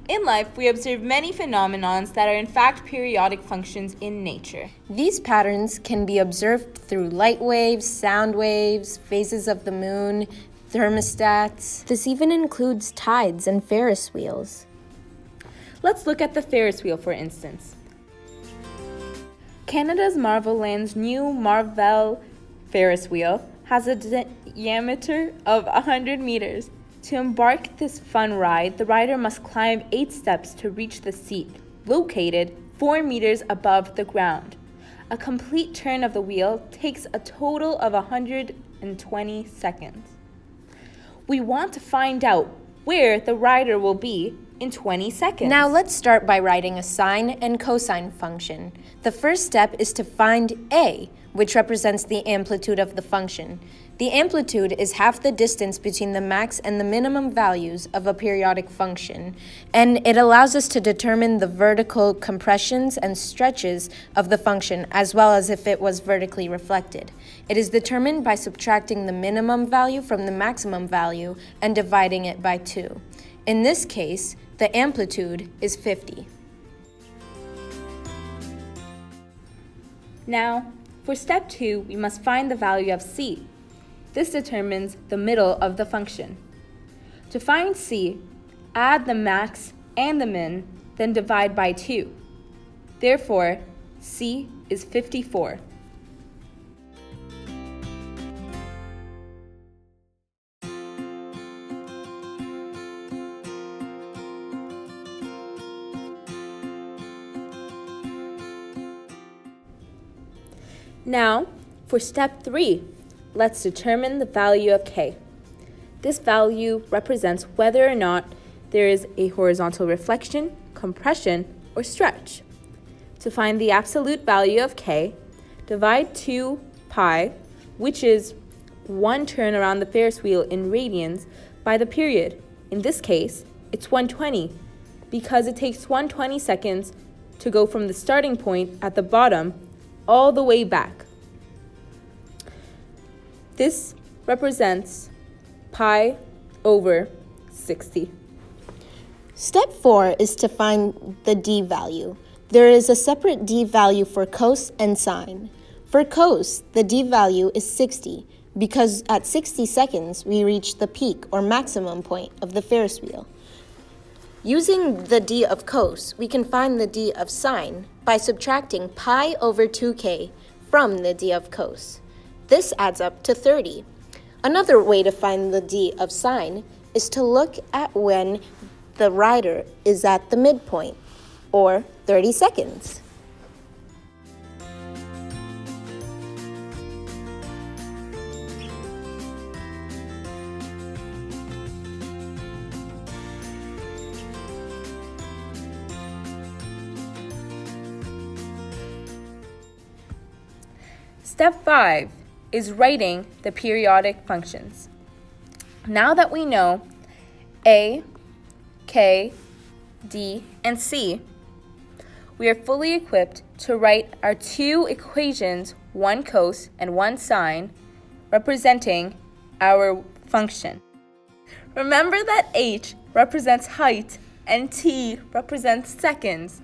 In life, we observe many phenomena that are in fact periodic functions in nature. These patterns can be observed through light waves, sound waves, phases of the moon, thermostats. This even includes tides and Ferris wheels. Let's look at the Ferris wheel, for instance. Canada's Marvel Land's new Marvel Ferris wheel has a diameter of 100 meters. To embark this fun ride, the rider must climb 8 steps to reach the seat, located 4 meters above the ground. A complete turn of the wheel takes a total of 120 seconds. We want to find out where the rider will be in 20 seconds. Now let's start by writing a sine and cosine function. The first step is to find A, which represents the amplitude of the function. The amplitude is half the distance between the max and the minimum values of a periodic function, and it allows us to determine the vertical compressions and stretches of the function as well as if it was vertically reflected. It is determined by subtracting the minimum value from the maximum value and dividing it by 2. In this case, the amplitude is 50. Now, for step 2, we must find the value of c. This determines the middle of the function. To find c, add the max and the min, then divide by 2. Therefore, c is 54. Now, for step 3, let's determine the value of k. This value represents whether or not there is a horizontal reflection, compression, or stretch. To find the absolute value of k, divide 2 pi, which is 1 turn around the Ferris wheel in radians, by the period. In this case, it's 120, because it takes 120 seconds to go from the starting point at the bottom all the way back. This represents pi over 60. Step 4 is to find the d value. There is a separate d value for cos and sine. For cos, the d value is 60 because at 60 seconds we reach the peak or maximum point of the Ferris wheel. Using the d of cos, we can find the d of sine by subtracting pi over 2k from the d of cos. This adds up to 30. Another way to find the d of sine is to look at when the rider is at the midpoint, or 30 seconds. Step 5 is writing the periodic functions. Now that we know A, K, D, and C, we are fully equipped to write our 2 equations, one cos and one sine, representing our function. Remember that H represents height and T represents seconds.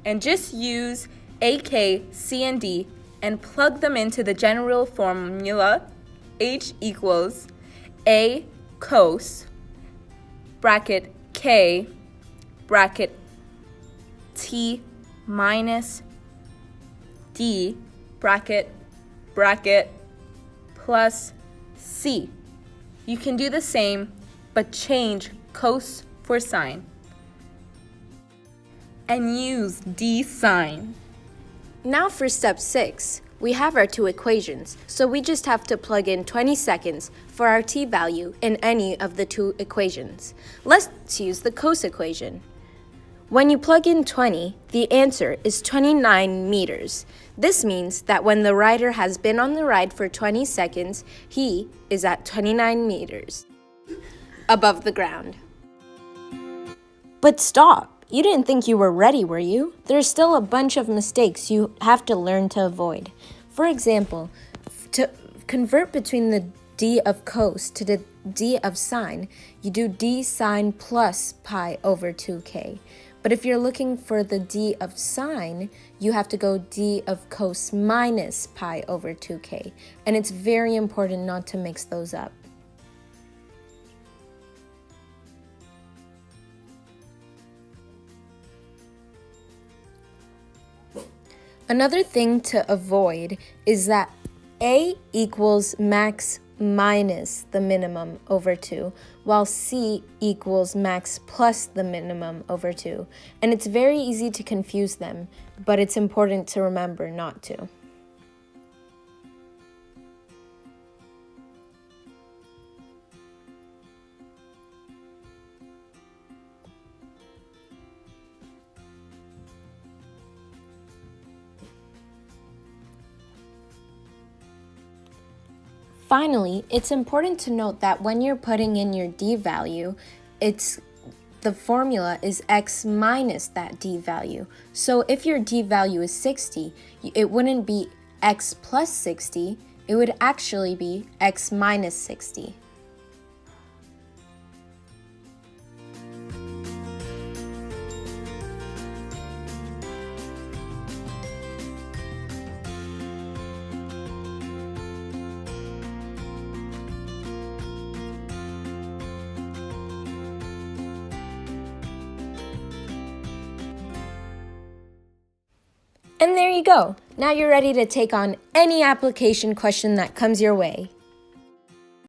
And just use A, K, C, and D and plug them into the general formula. H equals A cos bracket K bracket T minus D bracket plus C. You can do the same, but change cos for sine and use D sine. Now for step 6, we have our 2 equations, so we just have to plug in 20 seconds for our t value in any of the 2 equations. Let's use the cos equation. When you plug in 20, the answer is 29 meters. This means that when the rider has been on the ride for 20 seconds, he is at 29 meters above the ground. But stop! You didn't think you were ready, were you? There's still a bunch of mistakes you have to learn to avoid. For example, to convert between the d of cos to the d of sine, you do d sine plus pi over 2k. But if you're looking for the d of sine, you have to go d of cos minus pi over 2k. And it's very important not to mix those up. Another thing to avoid is that A equals max minus the minimum over 2, while C equals max plus the minimum over 2. And it's very easy to confuse them, but it's important to remember not to. Finally, it's important to note that when you're putting in your d value, the formula is x minus that d value. So if your d value is 60, it wouldn't be x plus 60, it would actually be x minus 60. And there you go. Now you're ready to take on any application question that comes your way.